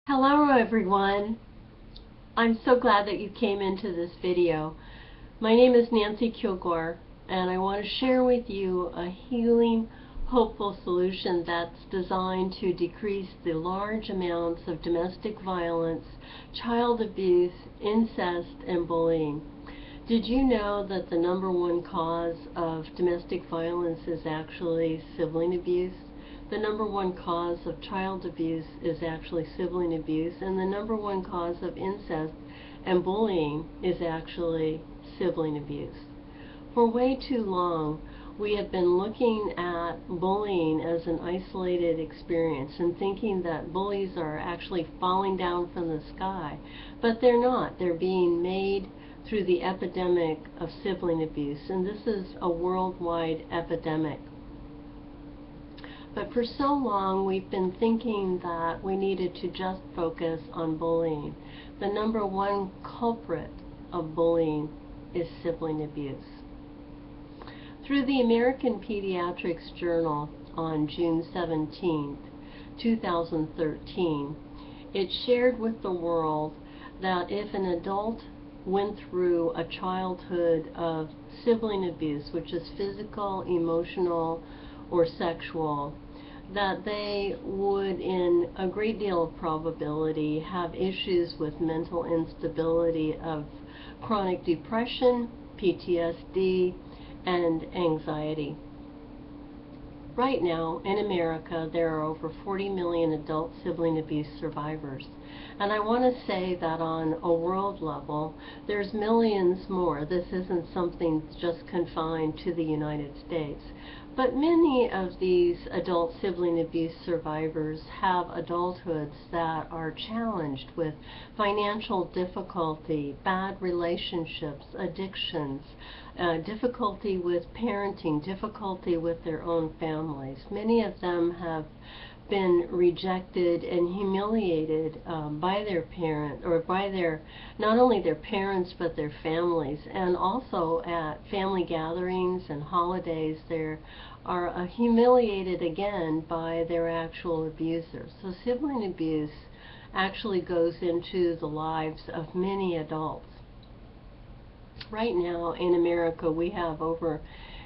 Hello everyone. I'm so glad that you came into this video. My name is Nancy Kilgore and I want to share with you a healing, hopeful solution that's designed to decrease the large amounts of domestic violence, child abuse, incest, and bullying. Did you know that the #1 cause of domestic violence is actually sibling abuse? The #1 cause of child abuse is actually sibling abuse, and the #1 cause of incest and bullying is actually sibling abuse. For way too long, we have been looking at bullying as an isolated experience and thinking that bullies are actually falling down from the sky, but they're not. They're being made through the epidemic of sibling abuse, and this is a worldwide epidemic. But for so long we've been thinking that we needed to just focus on bullying. The #1 culprit of bullying is sibling abuse. Through the American Pediatrics Journal on June 17, 2013, it shared with the world that if an adult went through a childhood of sibling abuse, which is physical, emotional, or sexual, that they would, in a great deal of probability, have issues with mental instability of chronic depression, PTSD, and anxiety. Right now, in America, there are over 40 million adult sibling abuse survivors. And I want to say that on a world level, there's millions more. This isn't something just confined to the United States. But many of these adult sibling abuse survivors have adulthoods that are challenged with financial difficulty, bad relationships, addictions, difficulty with parenting, difficulty with their own families. Many of them have been rejected and humiliated by their parent, or by their, not only their parents but their families, and also at family gatherings and holidays they are humiliated again by their actual abusers. So sibling abuse actually goes into the lives of many adults. Right now in America we have over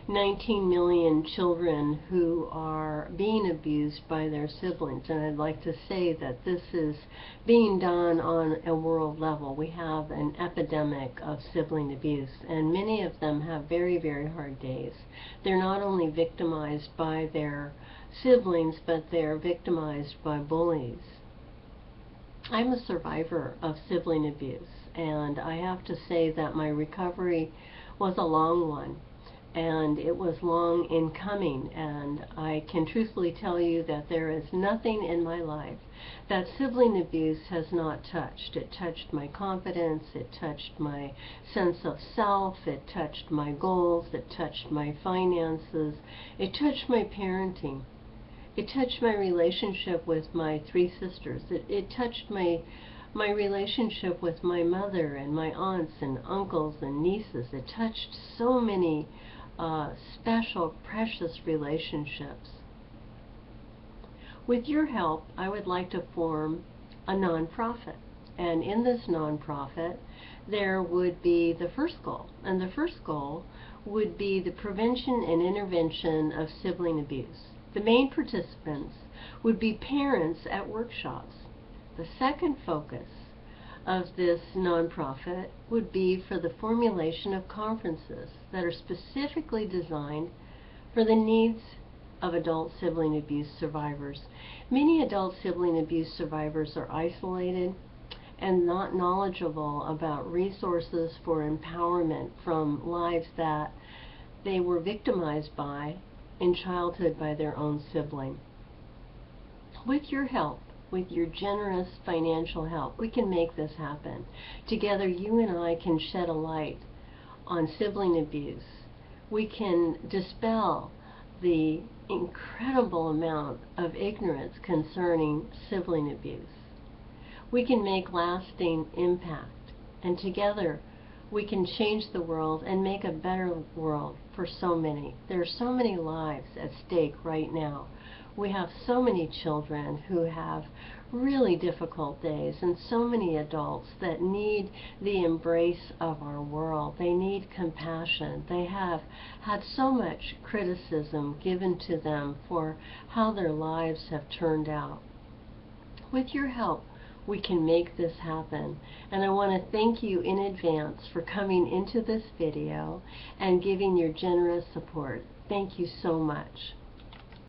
19 million children who are being abused by their siblings, and I'd like to say that this is being done on a world level. We have an epidemic of sibling abuse, and many of them have very, very hard days. They're not only victimized by their siblings, but they're victimized by bullies. I'm a survivor of sibling abuse, and I have to say that my recovery was a long one. And it was long in coming, and I can truthfully tell you that there is nothing in my life that sibling abuse has not touched. It touched my confidence, it touched my sense of self, it touched my goals, it touched my finances, it touched my parenting, it touched my relationship with my 3 sisters, it touched my relationship with my mother and my aunts and uncles and nieces. It touched so many special, precious relationships. With your help, I would like to form a nonprofit. And in this nonprofit, there would be the first goal. And the first goal would be the prevention and intervention of sibling abuse. The main participants would be parents at workshops. The second focus of this nonprofit would be for the formulation of conferences that are specifically designed for the needs of adult sibling abuse survivors. Many adult sibling abuse survivors are isolated and not knowledgeable about resources for empowerment from lives that they were victimized by in childhood by their own sibling. With your help, with your generous financial help, we can make this happen. Together, you and I can shed a light on sibling abuse. We can dispel the incredible amount of ignorance concerning sibling abuse. We can make lasting impact, and together we can change the world and make a better world for so many. There are so many lives at stake right now. We have so many children who have really difficult days, and so many adults that need the embrace of our world. They need compassion. They have had so much criticism given to them for how their lives have turned out. With your help, we can make this happen. And I want to thank you in advance for coming into this video and giving your generous support. Thank you so much.